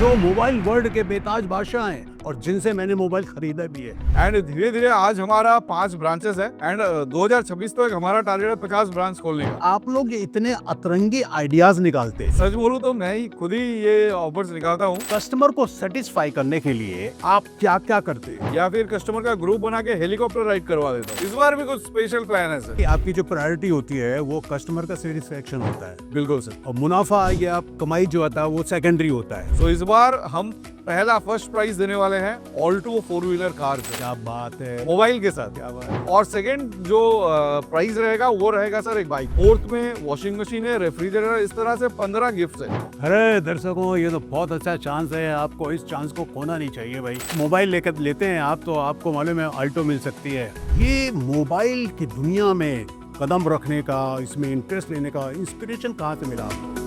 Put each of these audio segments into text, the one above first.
जो mobile world के बेताज बादशाह हैं और जिनसे मैंने मोबाइल खरीदा भी है। एंड धीरे धीरे आज हमारा 5 ब्रांचेस है एंड 2026 तक हमारा टारगेट है 50 ब्रांच खोलने का। आप लोग ये इतने अतरंगी आइडियाज निकालते हैं। सच बोलूं तो मैं ही खुद ही ये ऑफर्स निकालता हूँ कस्टमर को सेटिस्फाई करने के लिए आप क्या क्या करते हैं? या फिर कस्टमर का ग्रुप बना के हेलीकॉप्टर राइड करवा देता हूँ। इस बार भी कुछ स्पेशल प्लान है सर। आपकी जो प्रायोरिटी होती है वो कस्टमर का सेटिस्फेक्शन होता है बिल्कुल सर। और मुनाफा या कमाई जो आता है वो सेकेंडरी होता है। तो इस बार हम पहला फर्स्ट प्राइज देने वाले हैं ऑल्टो 4-व्हीलर कार क्या बात है, मोबाइल के साथ। क्या बात है। और सेकंड जो प्राइस रहेगा वो रहेगा सर एक बाइक। फोर्थ में वॉशिंग मशीन है, रेफ्रिजरेटर, इस तरह से 15 गिफ्ट है। अरे दर्शकों, ये तो बहुत अच्छा चांस है, आपको इस चांस को खोना नहीं चाहिए भाई। मोबाइल लेकर लेते हैं आप तो आपको मालूम है ऑल्टो मिल सकती है। ये मोबाइल की दुनिया में कदम रखने का, इसमें इंटरेस्ट लेने का इंस्पिरेशन कहाँ से मिला आपको?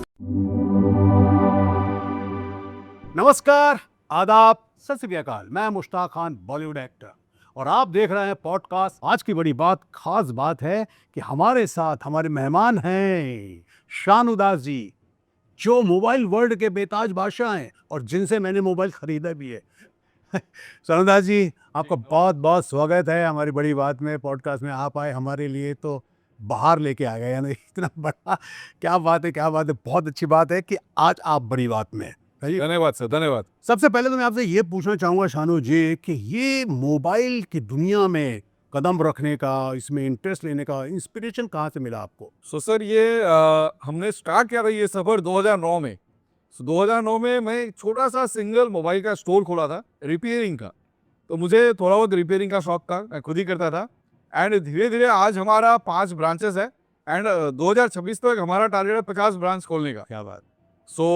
नमस्कार, आदाब, सत श्री अकाल। मैं मुश्ताक खान, बॉलीवुड एक्टर, और आप देख रहे हैं पॉडकास्ट। आज की बड़ी बात, खास बात है कि हमारे साथ हमारे मेहमान हैं शान उदास जी, जो मोबाइल वर्ल्ड के बेताज बादशाह हैं और जिनसे मैंने मोबाइल खरीदा भी है। शान उदास जी, आपका बहुत बहुत स्वागत है हमारी बड़ी बात में, पॉडकास्ट में। आप आए हमारे लिए तो बाहर लेके आ गए, यानी इतना बड़ा। क्या बात है, क्या बात है, बहुत अच्छी बात है कि आज आप बड़ी बात में। धन्यवाद सर, धन्यवाद। सबसे पहले तो मैं आपसे ये पूछना चाहूँगा शानू जी कि ये मोबाइल की दुनिया में कदम रखने का, इसमें इंटरेस्ट लेने का इंस्पिरेशन कहाँ से मिला आपको? सो सर ये हमने स्टार्ट किया था ये सफर 2009 में। 2009 में मैं एक छोटा सा सिंगल मोबाइल का स्टोर खोला था रिपेयरिंग का। तो मुझे थोड़ा बहुत रिपेयरिंग का शौक था, मैं खुद ही करता था। एंड धीरे धीरे आज हमारा 5 ब्रांचेस है एंड 2026 तक हमारा टारगेट है 50 ब्रांच खोलने का। क्या बात। सो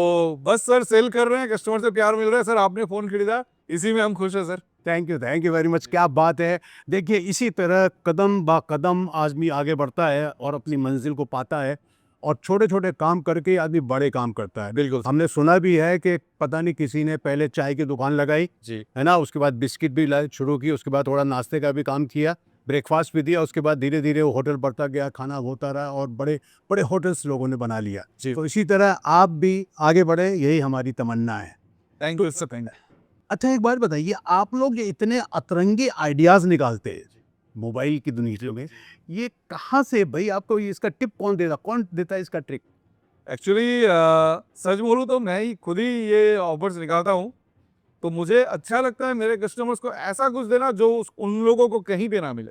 बस सर सेल कर रहे हैं, कस्टमर से प्यार मिल रहा है। सर आपने फ़ोन खरीदा, इसी में हम खुश हैं sir. Thank you very much. क्या बात है। देखिए, इसी तरह कदम बा कदम आदमी आगे बढ़ता है और अपनी मंजिल को पाता है, और छोटे छोटे काम करके आदमी बड़े काम करता है। बिल्कुल। हमने सुना भी है कि पता नहीं किसी ने पहले चाय की दुकान लगाई, जी। है ना, उसके बाद बिस्किट भी शुरू की, उसके बाद थोड़ा नाश्ते का भी काम किया, ब्रेकफास्ट भी दिया, उसके बाद धीरे धीरे वो होटल बढ़ता गया, खाना होता रहा और बड़े बड़े होटल्स लोगों ने बना लिया। जी। तो इसी तरह आप भी आगे बढ़े, यही हमारी तमन्ना है। Thank you sir, thank you. अच्छा, एक बात बताइए, आप लोग ये इतने अतरंगी आइडियाज निकालते हैं मोबाइल की दुनिया में, ये कहाँ से भाई? आपको ये इसका टिप कौन देता है इसका ट्रिक? एक्चुअली सच बोलूँ तो मैं ही खुद ही ये ऑफर्स निकालता हूँ। तो मुझे अच्छा लगता है मेरे कस्टमर्स को ऐसा कुछ देना जो उन लोगों को कहीं पे ना मिले।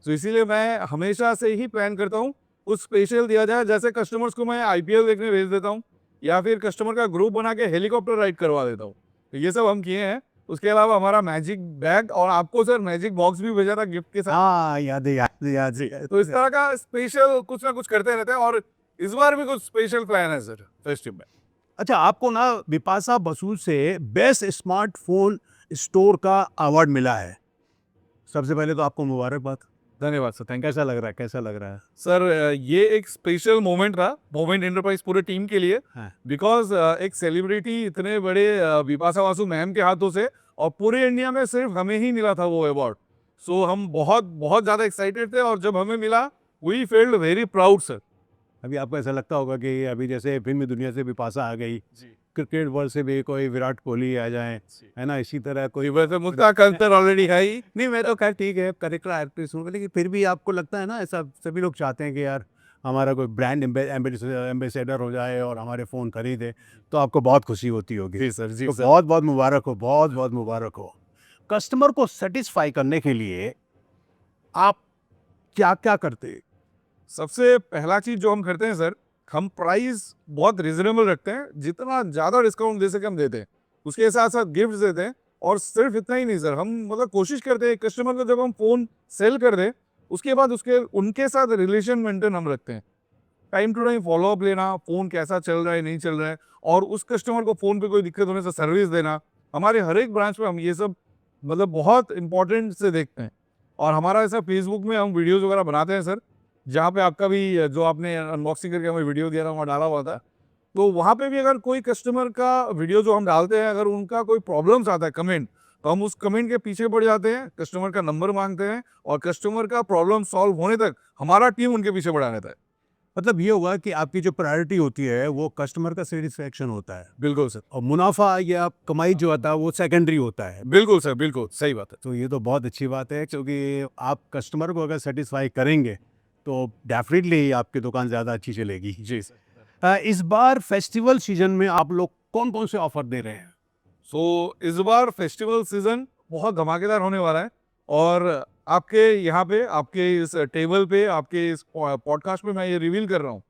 तो इसीलिए मैं हमेशा से ही प्लान करता हूँ कुछ स्पेशल दिया जाए। जैसे कस्टमर्स को मैं आईपीएल देखने भेज देता हूँ या फिर कस्टमर का ग्रुप बना के हेलीकॉप्टर राइड करवा देता हूँ। तो ये सब हम किए हैं। उसके अलावा हमारा मैजिक बैग और आपको सर मैजिक बॉक्स भी भेजा था गिफ्ट के साथ। हाँ, याद है। तो इस तरह का स्पेशल कुछ ना कुछ करते रहते हैं और इस बार भी कुछ स्पेशल प्लान है सर फेस्टिव में। अच्छा, आपको ना बिपाशा बसु से बेस्ट स्मार्टफोन स्टोर का अवार्ड मिला है। सबसे पहले तो आपको मुबारकबाद। धन्यवाद सर, थैंक यू। कैसा लग रहा है, कैसा लग रहा है? सर ये एक स्पेशल मोमेंट था मोमेंट एंटरप्राइज पूरे टीम के लिए। हाँ। बिकॉज एक सेलिब्रिटी इतने बड़े बिपाशा बासु मैम के हाथों से, और पूरे इंडिया में सिर्फ हमें ही मिला था वो अवार्ड। सो हम बहुत बहुत ज़्यादा एक्साइटेड थे और जब हमें मिला we feeled very proud sir. अभी आपको ऐसा लगता होगा कि अभी जैसे फिल्मी दुनिया से बिपाशा आ गई, जी। क्रिकेट वर्ल्ड से भी कोई विराट कोहली आ जाए, है ना, इसी तरह कोई वैसे मुश्ताक अंतर ऑलरेडी है ही। नहीं, मैं तो खैर ठीक है, करेक्टर एक्ट्रेस हूँ, लेकिन फिर भी आपको लगता है ना, ऐसा सभी लोग चाहते हैं कि यार हमारा कोई ब्रांड एम्बेसडर हो जाए और हमारे फ़ोन खरीदे, तो आपको बहुत खुशी होती होगी। जी सर, जी तो सर। बहुत बहुत मुबारक हो, बहुत बहुत मुबारक हो। कस्टमर को सेटिस्फाई करने के लिए आप क्या क्या करते हैं? सबसे पहला चीज़ जो हम करते हैं सर, हम प्राइस बहुत रिजनेबल रखते हैं। जितना ज़्यादा डिस्काउंट दे सके हम देते हैं। उसके साथ साथ गिफ्ट देते हैं। और सिर्फ इतना ही नहीं सर, हम मतलब कोशिश करते हैं कस्टमर को जब हम फ़ोन सेल कर दें उसके बाद उनके साथ रिलेशन मेंटेन हम रखते हैं। टाइम टू टाइम फॉलोअप लेना, फ़ोन कैसा चल रहा है, नहीं चल रहा है, और उस कस्टमर को फ़ोन पे कोई दिक्कत होने से सर्विस देना। हमारे हर एक ब्रांच में हम ये सब मतलब बहुत इंपॉर्टेंट से देखते हैं। और हमारा ऐसा फेसबुक में हम वीडियोज़ वगैरह बनाते हैं सर, जहाँ पे आपका भी जो आपने अनबॉक्सिंग करके हमें वीडियो दिया था वहाँ डाला हुआ था। तो वहाँ पे भी अगर कोई कस्टमर का वीडियो जो हम डालते हैं, अगर उनका कोई प्रॉब्लम्स आता है कमेंट, तो हम उस कमेंट के पीछे पड़ जाते हैं, कस्टमर का नंबर मांगते हैं और कस्टमर का प्रॉब्लम सॉल्व होने तक हमारा टीम उनके पीछे पड़ा रहता है। मतलब ये होगा कि आपकी जो प्रायोरिटी होती है वो कस्टमर का सेटिस्फेक्शन होता है, बिल्कुल सर, और मुनाफा या कमाई जो आता है वो सेकेंडरी होता है। बिल्कुल सर, बिल्कुल सही बात है। तो ये तो बहुत अच्छी बात है, क्योंकि आप कस्टमर को अगर सेटिस्फाई करेंगे तो डेफिनेटली आपकी दुकान ज़्यादा अच्छी चलेगी। जी सर। इस बार फेस्टिवल सीजन में आप लोग कौन कौन से ऑफर दे रहे हैं? सो इस बार फेस्टिवल सीजन बहुत धमाकेदार होने वाला है, और आपके यहाँ पे, आपके इस टेबल पे, आपके इस पॉडकास्ट पे मैं ये रिवील कर रहा हूँ।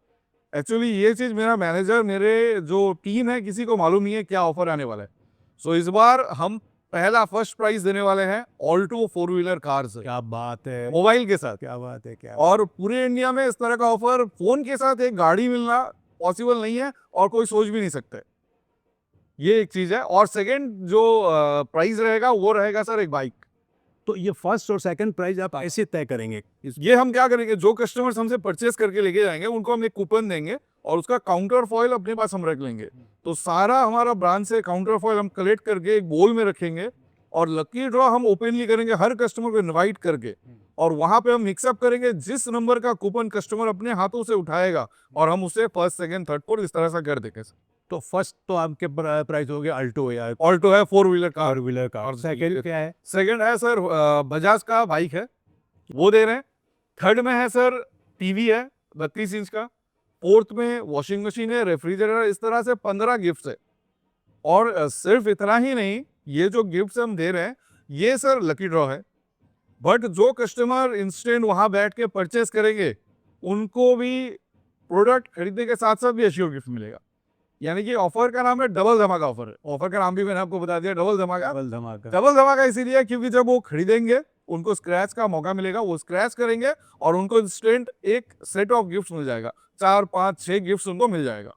एक्चुअली ये चीज़ मेरा मैनेजर, मेरे जो टीम है, किसी को मालूम नहीं है क्या ऑफर आने वाला है। सो इस बार हम पहला फर्स्ट प्राइज देने वाले हैं ऑल्टो 4 व्हीलर कार्स क्या बात है, मोबाइल के साथ। क्या बात है, क्या और पूरे इंडिया में इस तरह का ऑफर फोन के साथ एक गाड़ी मिलना पॉसिबल नहीं है, और कोई सोच भी नहीं सकते। ये एक चीज है। और सेकंड जो प्राइस रहेगा वो रहेगा सर एक बाइक। तो ये फर्स्ट और सेकंड प्राइज आप ऐसे तय करेंगे? ये हम क्या करेंगे, जो कस्टमर्स हमसे परचेस करके लेके जाएंगे उनको हम एक कूपन देंगे, और उसका काउंटर फॉइल अपने पास हम रख लेंगे। तो सारा हमारा ब्रांच से काउंटर फॉइल हम कलेक्ट करके एक बोल में रखेंगे, और लकी ड्रॉ हम ओपनली करेंगे हर कस्टमर को इनवाइट करके, और वहां पे हम मिक्सअप करेंगे जिस नंबर का कूपन कस्टमर अपने हाथों से उठाएगा, और हम उसे फर्स्ट सेकंड थर्ड फोर्थ इस तरह से कर देंगे। तो फर्स्ट तो आपके प्राइस हो गया अल्टो या ऑल्टो है 4 व्हीलर कार। 4 व्हीलर का, और सेकंड क्या है? सेकंड है सर बजाज का बाइक है, वो दे रहे हैं। थर्ड में है सर टीवी है 32 इंच का। फोर्थ में वॉशिंग मशीन है, रेफ्रिजरेटर, इस तरह से 15 गिफ्ट है। और सिर्फ इतना ही नहीं, ये जो गिफ्ट हम दे रहे हैं ये सर लकी ड्रॉ है, बट जो कस्टमर इंस्टेंट वहां बैठ के परचेस करेंगे उनको भी प्रोडक्ट खरीदने के साथ साथ भी एश्योर गिफ्ट मिलेगा। यानी कि ऑफर का नाम है डबल धमाका ऑफर है। ऑफर का नाम भी मैंने आपको बता दिया, डबल धमाका। डबल धमाका। डबल धमाका इसीलिए क्योंकि जब वो खरीदेंगे उनको स्क्रैच का मौका मिलेगा, वो स्क्रैच करेंगे और उनको इंस्टेंट एक सेट ऑफ गिफ्ट मिल जाएगा, 4 5 6 गिफ्ट उनको मिल जाएगा।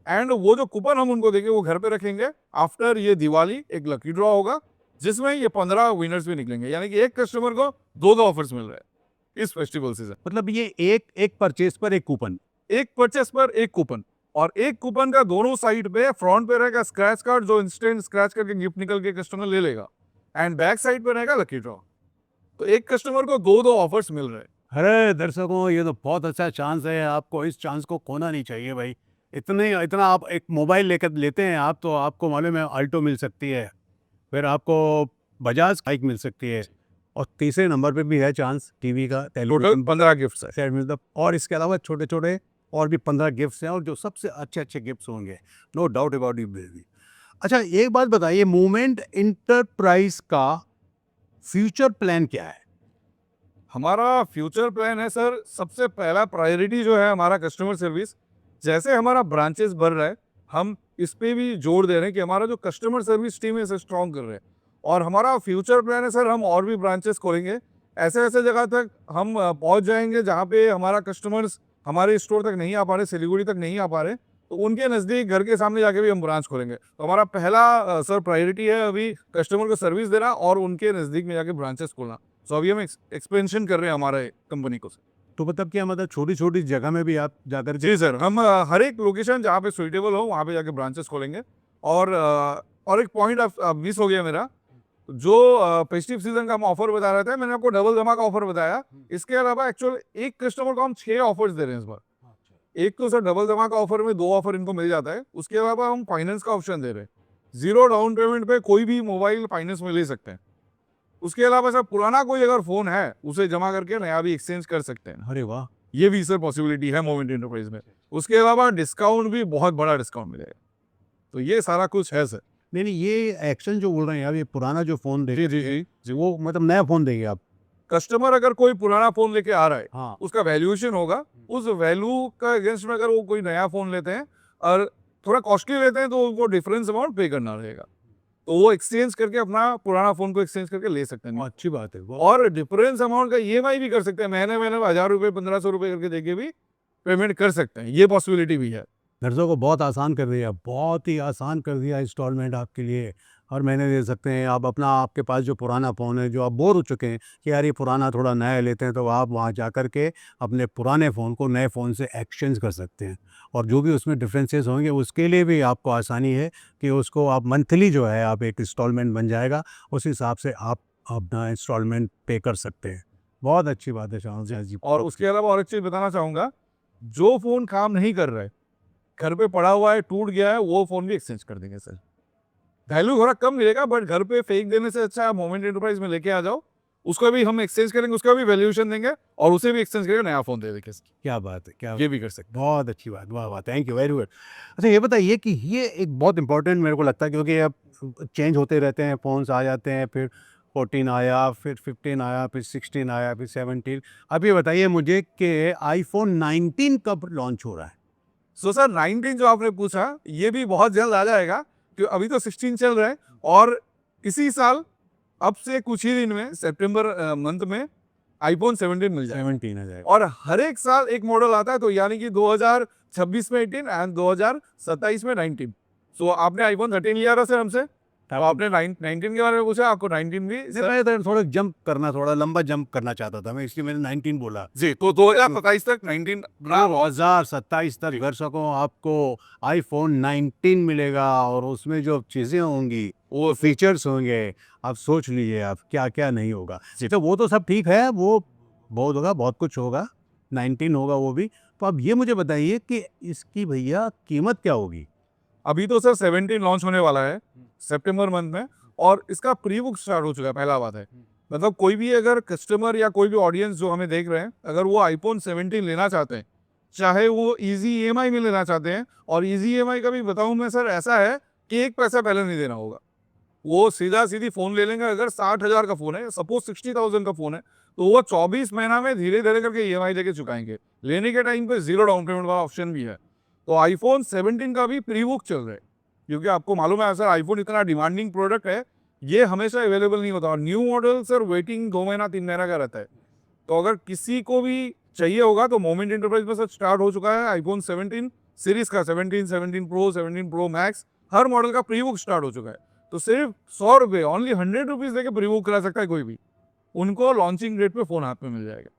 एंड वो जो कूपन हम उनको देंगे वो घर पे रखेंगे। आफ्टर ये दिवाली एक लकी ड्रॉ होगा जिसमें ये 15 विनर्स भी निकलेंगे, यानी कि एक कस्टमर को दो ऑफर्स मिल रहे हैं इस फेस्टिवल सीजन। मतलब ये एक परचेज पर एक कूपन, एक परचेस पर एक कूपन, और एक कूपन का दोनों साइड पे फ्रंट पे रहेगा स्क्रैच कार्ड, जो इंस्टेंट स्क्रैच करके गिफ्ट निकल के कस्टमर ले लेगा, एंड बैक साइड पे रहेगा लकी ड्रॉ। तो एक कस्टमर को दो ऑफर्स मिल रहे हैं। अरे दर्शकों, ये तो बहुत अच्छा चांस है, आपको इस चांस को खोना नहीं चाहिए भाई। इतना आप एक मोबाइल लेकर लेते हैं आप, तो आपको मालूम है अल्टो मिल सकती है, फिर आपको बजाज बाइक मिल सकती है, और तीसरे नंबर पे भी है चांस टीवी का, टोटल 15 गिफ्ट है। मतलब, और इसके अलावा छोटे छोटे और भी 15 गिफ्ट्स हैं, और जो सबसे अच्छे अच्छे गिफ्ट्स होंगे, no doubt about it baby. अच्छा, एक बात बताइए, मूवमेंट इंटरप्राइज का फ्यूचर प्लान क्या है? हमारा फ्यूचर प्लान है सर, सबसे पहला प्रायोरिटी जो है हमारा कस्टमर सर्विस। जैसे हमारा ब्रांचेस बढ़ रहा है, हम इस पे भी जोर दे रहे हैं कि हमारा जो कस्टमर सर्विस टीम है इसे स्ट्रॉन्ग कर रहे हैं। और हमारा फ्यूचर प्लान है सर, हम और भी ब्रांचेस खोलेंगे, ऐसे ऐसे जगह तक हम पहुंच जाएंगे जहाँ पे हमारा कस्टमर्स हमारे स्टोर तक नहीं आ पा रहे, सिलीगुड़ी तक नहीं आ पा रहे, तो उनके नज़दीक घर के सामने जाके भी हम ब्रांच खोलेंगे। तो हमारा पहला सर प्रायोरिटी है अभी कस्टमर को सर्विस देना और उनके नज़दीक में जाके ब्रांचेस खोलना। सो अभी हम एक्सपेंशन कर रहे हैं हमारे कंपनी को। तो मतलब क्या, मतलब छोटी छोटी जगह में भी आप जाकर? जी सर, हम हर एक लोकेशन जहाँ पे सुइटेबल हो वहाँ पे जाके ब्रांचेस खोलेंगे। और एक पॉइंट मिस हो गया मेरा, जो फेस्टिव सीजन का हम ऑफर बता रहे थे, मैंने आपको डबल धमाका ऑफर बताया। इसके अलावा एक्चुअल एक कस्टमर को हम 6 ऑफर्स दे रहे हैं इस बार। एक तो सर डबल धमाका ऑफर में 2 ऑफर इनको मिल जाता है, उसके अलावा हम फाइनेंस का ऑप्शन दे रहे हैं, 0 डाउन पेमेंट पे कोई भी मोबाइल फाइनेंस में ले सकते हैं। उसके अलावा सर पुराना कोई अगर फोन है उसे जमा करके नया भी एक्सचेंज कर सकते हैं। अरे वाह, ये भी सर पॉसिबिलिटी है मूवमेंट एंटरप्राइज में। उसके अलावा डिस्काउंट भी बहुत बड़ा डिस्काउंट मिलेगा। तो ये सारा कुछ है सर। नहीं नहीं, ये एक्शन जो बोल रहे हैं आप, ये पुराना जो फोन जी जी जी जी। वो मतलब नया फोन देंगे आप? कस्टमर अगर कोई पुराना फोन लेके आ रहा है, हाँ, उसका वैल्यूएशन होगा, उस वैल्यू का अगेंस्ट में अगर वो कोई नया फोन लेते हैं और थोड़ा कॉस्टली लेते हैं तो वो डिफरेंस अमाउंट पे करना रहेगा। तो वो एक्सचेंज करके अपना पुराना फोन को एक्सचेंज करके ले सकते हैं। अच्छी बात है वो। और डिफरेंस अमाउंट का ईएमआई भी कर सकते हैं, महीने महीने 1000 रुपये 1500 रुपये करके देके भी पेमेंट कर सकते हैं, ये पॉसिबिलिटी भी है। दर्शकों को बहुत आसान कर दिया, बहुत ही आसान कर दिया इंस्टॉलमेंट आपके लिए। और महीने दे सकते हैं आप अपना, आपके पास जो पुराना फ़ोन है, जो आप बोर हो चुके हैं कि यार ये पुराना थोड़ा नया लेते हैं, तो आप वहाँ जा कर के अपने पुराने फ़ोन को नए फ़ोन से एक्सचेंज कर सकते हैं। और जो भी उसमें डिफरेंसेस होंगे उसके लिए भी आपको आसानी है कि उसको आप मंथली जो है आप एक इंस्टॉलमेंट बन जाएगा, उस हिसाब से आप अपना इंस्टॉलमेंट पे कर सकते हैं। बहुत अच्छी बात है शाहजाद जी। और उसके अलावा और एक चीज़ बताना चाहूँगा जो फोन काम नहीं कर रहा है, घर पे पड़ा हुआ है, टूट गया है, वो फोन भी एक्सचेंज कर देंगे सर। वैल्यू थोड़ा कम मिलेगा, बट घर पे फेंक देने से अच्छा आप मोमेंट एंटरप्राइज में लेके आ जाओ, उसका भी हम एक्सचेंज करेंगे, उसका भी वैल्यूएशन देंगे और उसे भी एक्सचेंज करके नया फोन दे देंगे। क्या बात है, क्या ये भी कर सकते हैं। बहुत अच्छी बात, वाह वाह, थैंक यू वेरी गुड। अच्छा ये बताइए कि ये एक बहुत इंपॉर्टेंट मेरे को लगता है, क्योंकि अब चेंज होते रहते हैं, फ़ोन्स आ जाते हैं, फिर 14 आया, फिर 15 आया, फिर 16 आया, फिर 17। अब ये बताइए मुझे कि आईफ़ोन 19 कब लॉन्च हो रहा है? सो सर 19 जो आपने पूछा, ये भी बहुत जल्द आ जाएगा, क्योंकि अभी तो 16 चल रहा है और इसी साल अब से कुछ ही दिन में सितंबर मंथ में आईफोन 17 मिल जाएगा। 17 आ जाएगा। और हर एक साल एक मॉडल आता है, तो यानी कि 2026 में 18 एंड 2027 में 19। सो आपने आईफोन 13 लिया था सर हमसे, तो आपने 19 के बारे में पूछा, आपको 19 भी नहीं, मैं तो थोड़ा जंप करना, थोड़ा लंबा जंप करना चाहता था मैं, इसलिए मैंने 19 बोला। जी, तो 2027 तक 19 2027 तक दर्शकों आपको आईफोन 19 मिलेगा और उसमें जो चीज़ें होंगी, वो फीचर्स होंगे, आप सोच लीजिए आप क्या क्या नहीं होगा। तो वो तो सब ठीक है, वो बहुत होगा, बहुत कुछ होगा, 19 होगा वो भी। तो अब ये मुझे बताइए कि इसकी भैया कीमत क्या होगी? अभी तो सर 17 लॉन्च होने वाला है सितंबर मंथ में, और इसका प्री बुक स्टार्ट हो चुका है। पहला बात है, मतलब कोई भी अगर कस्टमर या कोई भी ऑडियंस जो हमें देख रहे हैं, अगर वो आईफोन 17 लेना चाहते हैं, चाहे वो इजी ईएमआई में लेना चाहते हैं, और इजी ईएमआई का भी बताऊं मैं सर, ऐसा है कि एक पैसा पहले नहीं देना होगा, वो सीधा सीधी फोन ले लेंगे। अगर 60,000 का फोन है, सपोज 60,000 का फोन है, तो वो 24 महीना में धीरे धीरे करके ईएमआई लेके चुकाएंगे। लेने के टाइम पे जीरो डाउन पेमेंट वाला ऑप्शन भी है। तो आईफोन 17 का भी प्री बुक चल रहा है, क्योंकि आपको मालूम है सर, आईफोन इतना डिमांडिंग प्रोडक्ट है, ये हमेशा अवेलेबल नहीं होता। और न्यू मॉडल सर वेटिंग 2 महीना 3 महीना का रहता है। तो अगर किसी को भी चाहिए होगा, तो मोमेंट एंटरप्राइज में सर स्टार्ट हो चुका है आईफोन 17 सीरीज का, 17, 17 प्रो, 17 प्रो मैक्स, हर मॉडल का प्री बुक स्टार्ट हो चुका है। तो सिर्फ 100 रुपये, ओनली 100 रुपीज देके प्री बुक करा सकता है कोई भी, उनको लॉन्चिंग डेट पे फोन हाथ में मिल जाएगा।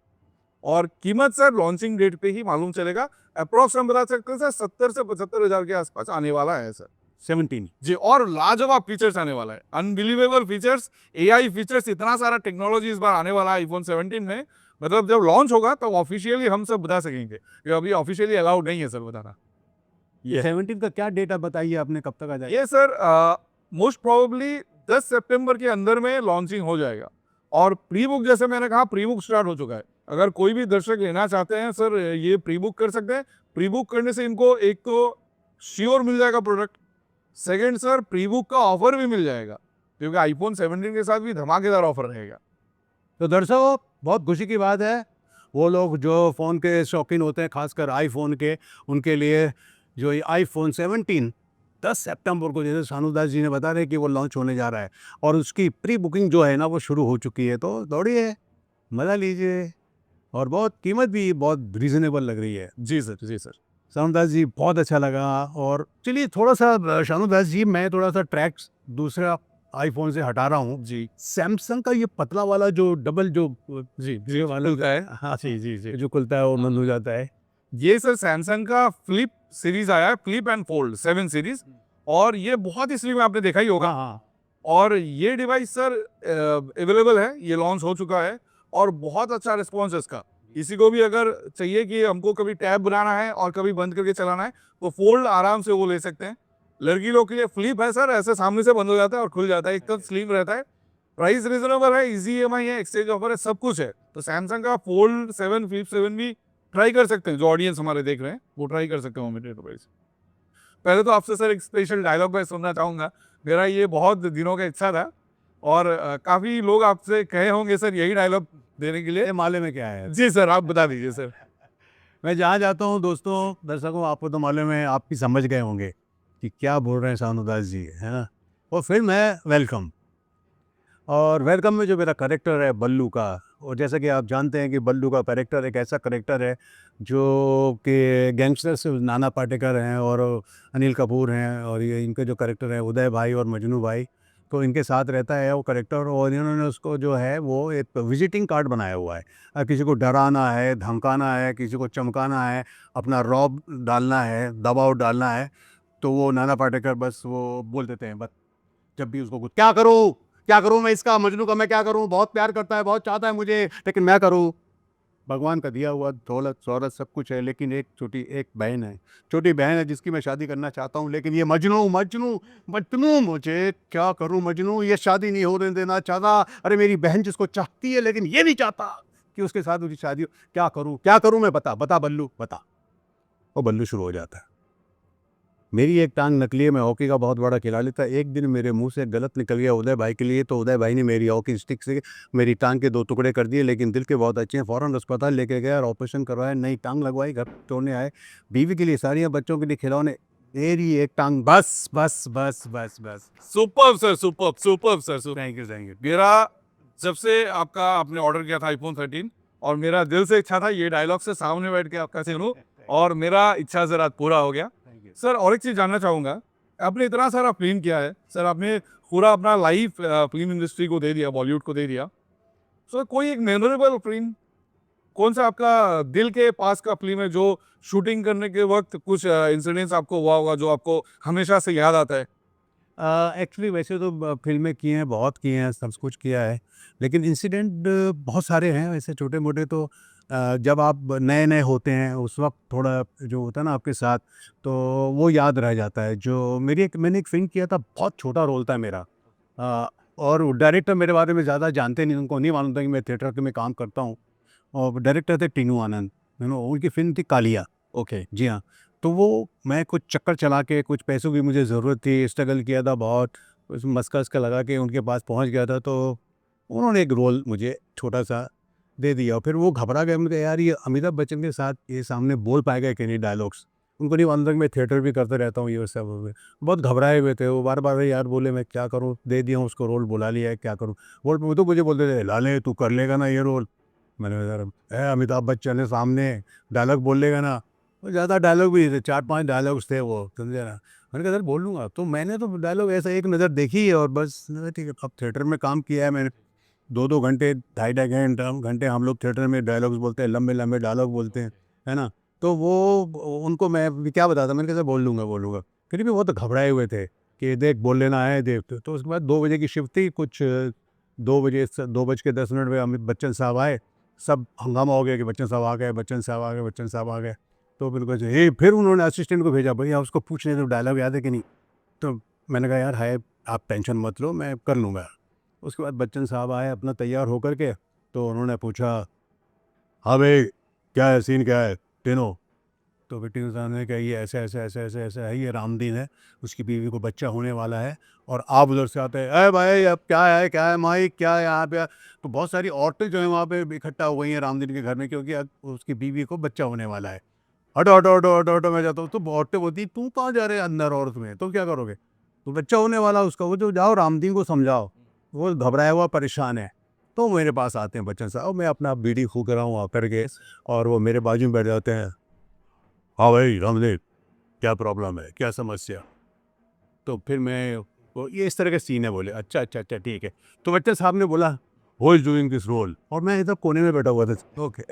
और कीमत सर लॉन्चिंग डेट पे ही मालूम चलेगा। अप्रोक्स हम बता सकते हैं सर 70 से 75,000 के आसपास आने वाला है सर। 17। जी, और लाजवाब फीचर्स आने वाला है, अनबिलीवेबल फीचर्स, एआई फीचर्स, इतना सारा टेक्नोलॉजी इस बार आने वाला है आईफोन 17 में। मतलब जब लॉन्च होगा तब ऑफिशियली हम सब बता सकेंगे, ये अभी ऑफिशियली अलाउड नहीं है सर बताना। ये 17 का क्या डेटा बताइए आपने, कब तक आ जाएगा? ये सर मोस्ट प्रोबेबली 10 सितंबर के अंदर में लॉन्चिंग हो जाएगा। और प्री बुक, जैसे मैंने कहा, प्री बुक स्टार्ट हो चुका है। अगर कोई भी दर्शक लेना चाहते हैं सर, ये प्री बुक कर सकते हैं। प्री बुक करने से इनको एक तो श्योर मिल जाएगा product, second sir pre book का ऑफर भी मिल जाएगा, क्योंकि आईफोन 17 के साथ भी धमाकेदार ऑफर रहेगा। तो दर्शकों बहुत खुशी की बात है, वो लोग जो फ़ोन के शौकीन होते हैं, खासकर आईफोन के, उनके लिए जो ये आईफोन 17 10 सितंबर को, जैसे शानुदास जी ने बता रहे कि वो लॉन्च होने जा रहा है और उसकी प्री बुकिंग जो है ना वो शुरू हो चुकी है। तो दौड़िए, मज़ा लीजिए, और बहुत कीमत भी बहुत रीज़नेबल लग रही है। जी सर, जी सर। शानुदास जी बहुत अच्छा लगा। और चलिए थोड़ा सा शानुदास जी, मैं थोड़ा सा ट्रैक्स दूसरा आईफोन से हटा रहा हूँ। जी सैमसंग का ये पतला वाला जो डबल जो जी, ये वाला खुलता है। हाँ जी जी जी। जो खुलता है और बंद हो जाता है। ये सर सैमसंग का फ्लिप सीरीज आया है, फ्लिप एंड फोल्ड 7 सीरीज, और ये बहुत ही स्लिम है, आपने देखा ही होगा। हाँ हाँ। और ये डिवाइस सर अवेलेबल है, ये लॉन्च हो चुका है, और बहुत अच्छा रिस्पॉन्स है इसका। किसी को भी अगर चाहिए कि हमको कभी टैब बनाना है और कभी बंद करके चलाना है, तो फोल्ड आराम से वो ले सकते हैं। लड़की लोग के लिए फ्लिप है सर, ऐसे सामने से बंद हो जाता है और खुल जाता है, एकदम स्लिम रहता है। प्राइस रिजनेबल है, इजी ईएमआई है, एक्सचेंज ऑफर है, सब कुछ है। तो सैमसंग का फोल्ड 7, फ्लिप 7 भी ट्राई कर सकते हैं। जो ऑडियंस हमारे देख रहे हैं वो ट्राई कर सकते हैं मोमेंट एंटरप्राइज। पहले तो आपसे सर एक स्पेशल डायलॉग मैं सुनना चाहूँगा। मेरा ये बहुत दिनों का इच्छा था, और काफ़ी लोग आपसे कहे होंगे सर यही डायलॉग देने के लिए। ये माले में क्या है? जी सर, आप बता दीजिए सर। मैं जहाँ जाता हूँ दोस्तों, दर्शकों, आपको तो मालूम है, आप भी समझ गए होंगे कि क्या बोल रहे हैं शानुदास जी, है ना। और फिर मैं वेलकम, और वेलकम में जो मेरा करेक्टर है बल्लू का, और जैसा कि आप जानते हैं कि बल्लू का करेक्टर एक ऐसा करेक्टर है जो कि गैंगस्टर्स नाना पाटेकर हैं और अनिल कपूर हैं, और ये इनके जो करेक्टर हैं उदय भाई और मजनू भाई, तो इनके साथ रहता है वो करेक्टर। और इन्होंने उसको जो है वो एक विजिटिंग कार्ड बनाया हुआ है। किसी को डराना है, धमकाना है, किसी को चमकाना है, अपना रौब डालना है, दबाव डालना है, तो वो नाना पाटेकर बस वो बोल देते हैं, बस जब भी उसको कुछ, क्या करूं मैं इसका, मजनू का मैं क्या करूं, बहुत प्यार करता है, बहुत चाहता है मुझे, लेकिन मैं करूं, भगवान का दिया हुआ दौलत शौहरत सब कुछ है, लेकिन एक बहन है, छोटी बहन है जिसकी मैं शादी करना चाहता हूँ, लेकिन ये मजनू मजनू मजनू मुझे क्या करूँ मजनू, ये शादी नहीं होने देना चाहता। अरे मेरी बहन जिसको चाहती है लेकिन ये नहीं चाहता कि उसके साथ उसकी शादी हो। क्या करूँ मैं, बता बता बल्लू बता। और बल्लू शुरू हो जाता है, मेरी एक टांग नकली है, मैं हॉकी का बहुत बड़ा खिलाड़ी था, एक दिन मेरे मुंह से गलत निकल गया उदय भाई के लिए, तो उदय भाई ने मेरी हॉकी स्टिक से मेरी टांग के 2 टुकड़े कर दिए, लेकिन दिल के बहुत अच्छे हैं, फ़ौरन अस्पताल लेके गया और ऑपरेशन करवाया, नई टांग लगवाई, घर तोड़ने आए, बीवी के लिए साड़ियाँ, बच्चों के लिए खिलौने, मेरी एक टांग बस बस बस बस बस। Superb sir, superb superb sir, superb. Thank you thank you. मेरा जब से आपका आपने ऑर्डर किया था आईफोन 13, और मेरा दिल से इच्छा था ये डायलॉग से सामने बैठ के आपका सुनूं, और मेरा इच्छा सर आज पूरा हो गया। सर और एक चीज़ जानना चाहूँगा, आपने इतना सारा फिल्म किया है सर, आपने पूरा अपना लाइफ फिल्म इंडस्ट्री को दे दिया, बॉलीवुड को दे दिया। सर कोई एक मेमोरेबल फिल्म, कौन सा आपका दिल के पास का फिल्म है जो शूटिंग करने के वक्त कुछ इंसिडेंट्स आपको हुआ होगा जो आपको हमेशा से याद आता है? एक्चुअली वैसे तो फिल्में की हैं, बहुत की हैं, सब कुछ किया है, लेकिन इंसिडेंट बहुत सारे हैं वैसे छोटे मोटे। तो जब आप नए नए होते हैं उस वक्त थोड़ा जो होता है ना आपके साथ, तो वो याद रह जाता है। जो मैंने एक फिल्म किया था, बहुत छोटा रोल था मेरा, और डायरेक्टर मेरे बारे में ज़्यादा जानते नहीं, उनको नहीं मालूम था कि मैं थिएटर में काम करता हूँ। और डायरेक्टर थे टीनू आनंद, उनकी फिल्म थी कालिया। ओके। जी हाँ, तो वो मैं कुछ चक्कर चला के, कुछ पैसों की मुझे ज़रूरत थी, स्ट्रगल किया था बहुत, उसमें मस्का-वस्का लगा के उनके पास पहुँच गया था, तो उन्होंने एक रोल मुझे छोटा-सा दे दिया। और फिर वो घबरा गए, मुझे यार ये अमिताभ बच्चन के साथ ये सामने बोल पाएगा कि नहीं डायलॉग्स? उनको नहीं मालूम था कि मैं थिएटर भी करता रहता हूँ ये सब। बहुत घबराए हुए थे वो, बार-बार यार बोले मैं क्या करूँ? दे दिया हूँ उसको रोल, बुला लिया है, क्या करूँ? वो तो मुझे बोलते थे, "लाले तू कर लेगा ना ये रोल?" मैंने कहा, "यार अमिताभ बच्चन है सामने, डायलॉग बोल लेगा ना?" वो ज़्यादा डायलॉग भी नहीं थे, 4-5 डायलॉग्स थे वो, समझे ना? मैंने कहा सर बोल लूँगा। तो मैंने तो डायलॉग ऐसा एक नज़र देखी है और बस मैंने कहा ठीक है। अब थिएटर में काम किया है मैंने, 2-2 घंटे, ढाई-ढाई घंटे हम लोग थिएटर में डायलॉग्स बोलते हैं, लंबे-लंबे डायलॉग बोलते हैं, है ना? तो वो उनको मैं भी क्या बताता, मैंने कहा सर बोल लूँगा। फिर भी वो तो घबराए हुए थे कि देख बोल लेना है देख। तो उसके बाद 2 बजे की शिफ्ट थी, कुछ 2 बज के 10 मिनट में अमित बच्चन साहब आए, सब हंगामा हो गया कि बच्चन साहब आ गए, बच्चन साहब आ गए, बच्चन साहब आ गए। तो बिल्कुल से फिर उन्होंने असिस्टेंट को भेजा, भैया उसको पूछ लें तो डायलॉग याद है कि नहीं? तो मैंने कहा यार है, आप टेंशन मत लो, मैं कर लूँगा। उसके बाद बच्चन साहब आए अपना तैयार होकर के, तो उन्होंने पूछा, हाँ भाई क्या है, सीन क्या है तीनों? तो फिर टीनू साहब ने कहा ये ऐसे ऐसे ऐसे ऐसे ऐसे है, ये रामदीन है, उसकी बीवी को बच्चा होने वाला है। और आप उधर से आते हैं, अरे भाई अब क्या है माई, क्या है यहाँ पे? तो बहुत सारी औरतें जो है वहाँ पे इकट्ठा हो गई हैं रामदीन के घर में, क्योंकि अब उसकी बीवी को बच्चा होने वाला है। हटो हटो हटो हटो हटो, मैं जाता हूँ। तो औरतें बोलती तू कहाँ जा रहे हैं अंदर, औरत में तुम क्या करोगे? तो बच्चा होने वाला उसका, वो जो जाओ रामदीन को समझाओ, वो घबराया हुआ परेशान है। तो मेरे पास आते हैं बच्चन साहब, मैं अपना बीड़ी फूक रहा हूँ आकर के, और वो मेरे बाजू में बैठ जाते हैं। हाँ भाई रामदेव, क्या प्रॉब्लम है, क्या समस्या? तो फिर मैं, वो ये इस तरह का सीन है, बोले अच्छा अच्छा अच्छा ठीक है। तो बच्चन साहब ने बोला who is doing this role, और मैं इधर कोने में बैठा हुआ था। ओके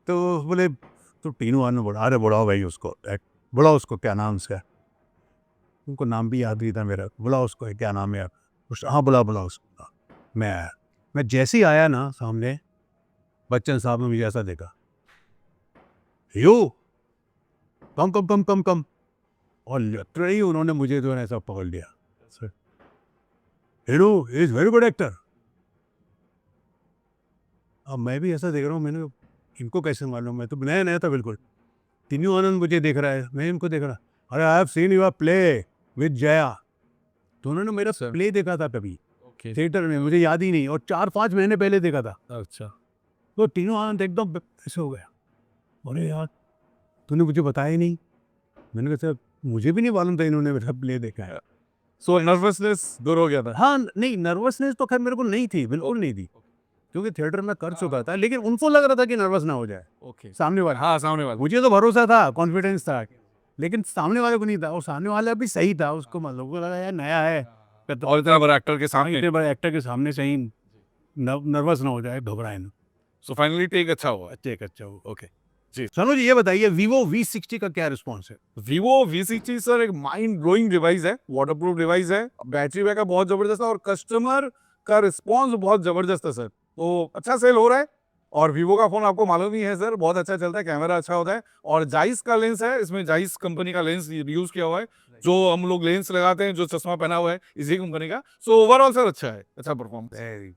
तो बोले, तो टीनू आने बोला, अरे बुलाओ भाई उसको, बुलाओ उसको, क्या नाम उसका? उनको नाम भी याद नहीं था मेरा। बुलाओ उसको, क्या नाम है? हाँ बुलाओ उसको। मैं आया, मैं जैसे ही आया ना सामने, बच्चन साहब ने मुझे ऐसा देखा, यू कम कम कम कम कम, और लिटरली ही उन्होंने मुझे जो है ऐसा पकड़ लिया, Hiru is very good actor. अब मैं भी ऐसा देख रहा हूँ, मैंने इनको कैसे मालूम? मैं तो नया नया था बिल्कुल। टीनू आनंद मुझे देख रहा है, मैं इनको देख रहा, अरे I have seen your play with Jaya. तो उन्होंने मेरा अच्छा। प्ले देखा था कभी ओके। थिएटर में, मुझे याद ही नहीं, और 4-5 महीने पहले देखा था। अच्छा। तो टीनू आनंद एकदम ऐसे हो गया, अरे यार तूने मुझे बताया ही नहीं। मैंने कहा सर मुझे भी नहीं मालूम था इन्होंने मेरा प्ले देखा है। सो नर्वसनेस दूर हो गया था? हाँ, नहीं नर्वसनेस तो खैर मेरे को नहीं थी, बिल्कुल नहीं थी, क्योंकि थिएटर में कर चुका था, लेकिन उनको लग रहा था कि नर्वस ना हो जाए ओके। सामने वाला। हाँ, सामने वाला। मुझे तो भरोसा था, कॉन्फिडेंस था, लेकिन सामने वाले को नहीं था, और सामने वाला भी सही था, उसको मतलब को लगा यार नया है, और इतना बड़ा एक्टर के सामने। इतने बड़े एक्टर के सामने सही नर्वस ना हो जाए, घबराए ना। सो फाइनली टेक अच्छा हुआ। अच्छा हो। ओके। जी। सनू जी ये बताइए, वीवो V60 का क्या रिस्पॉन्स है? Vivo V60 सर एक माइंड ब्लोइंग डिवाइस है, वाटरप्रूफ डिवाइस है, बैटरी बैकअप बहुत जबरदस्त है, और कस्टमर का रिस्पॉन्स बहुत जबरदस्त है सर। तो अच्छा सेल हो रहा है, और वीवो का फोन आपको मालूम ही है सर, बहुत अच्छा चलता है, कैमरा अच्छा होता है, और जाइस का लेंस है, इसमें जाइस कंपनी का लेंस यूज किया हुआ है, जो हम लोग लेंस लगाते हैं, जो चश्मा पहना हुआ है इसी कंपनी का। सो ओवरऑल सर अच्छा है, अच्छा परफॉर्मेंस। वेरी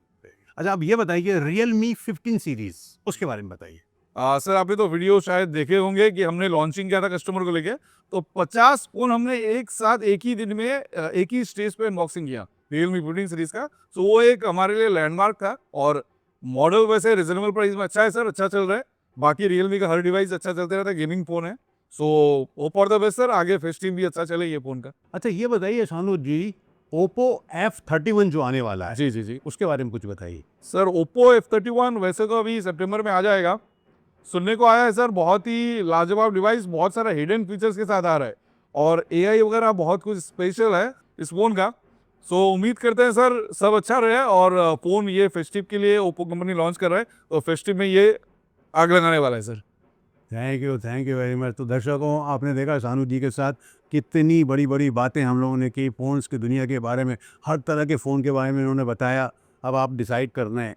अच्छा, अब ये बताइए Realme 15 सीरीज उसके बारे में बताइए। सर आपने तो वीडियो शायद देखे होंगे कि हमने लॉन्चिंग किया था कस्टमर को लेके, तो 50 फोन हमने एक साथ एक ही दिन में एक ही स्टेज पे अनबॉक्सिंग किया Realme 15 सीरीज का। तो वो एक हमारे लिए लैंडमार्क था, और मॉडल वैसे रिजनेबल प्राइस में अच्छा है सर, अच्छा चल रहा है। बाकी Realme का हर डिवाइस अच्छा चलते रहता है, गेमिंग फोन है। So hope for the best sir, आगे फेस्टिव भी अच्छा चले ये फोन का। अच्छा ये बताइए शानू जी, Oppo F31 जो आने वाला है, जी जी जी उसके बारे में कुछ बताइए। सर, Oppo F31 वैसे तो अभी सितंबर में आ जाएगा, सुनने को आया है सर, बहुत ही लाजवाब डिवाइस, बहुत सारा हिडन फीचर्स के साथ आ रहा है, और AI वगैरह बहुत कुछ स्पेशल है इस फोन का। सो उम्मीद करते हैं सर सब अच्छा रहे, और फोन ये फेस्टिव के लिए ओप्पो कंपनी लॉन्च कर रहा है, तो फेस्टिव में ये आग लगाने वाला है sir. Thank you very much. तो दर्शकों, आपने देखा शानू जी के साथ कितनी बड़ी बड़ी बातें हम लोगों ने की फ़ोन्स की दुनिया के बारे में, हर तरह के फ़ोन के बारे में उन्होंने बताया। अब आप डिसाइड करना है,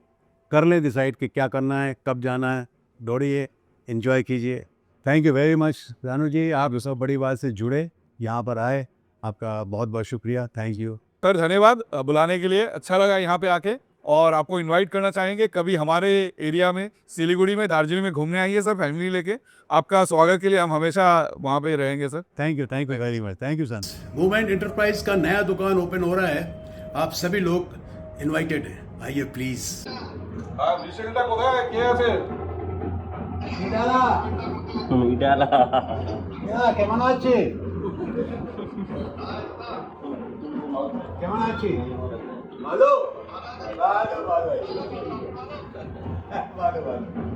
कर लें डिसाइड कि क्या करना है, कब जाना है, दौड़िए, एंजॉय कीजिए। Thank you very much Shanu ji, आप सब बड़ी बात से जुड़े, यहाँ पर आए, आपका बहुत बहुत शुक्रिया, थैंक यू। सर धन्यवाद बुलाने के लिए, अच्छा लगा यहाँ पे आके, और आपको इनवाइट करना चाहेंगे कभी हमारे एरिया में, सिलीगुड़ी में, दार्जिलिंग में घूमने आइए सर, फैमिली लेके। आपका स्वागत के लिए हम हमेशा वहाँ पे रहेंगे sir. Thank you very much, thank you son. Movement enterprise का नया दुकान ओपन हो रहा है, आप सभी लोग इनवाइटेड हैं, आइए प्लीज। কেমন আছে? কেমন আছি? ভালো ভালো ভালো ভালো ভালো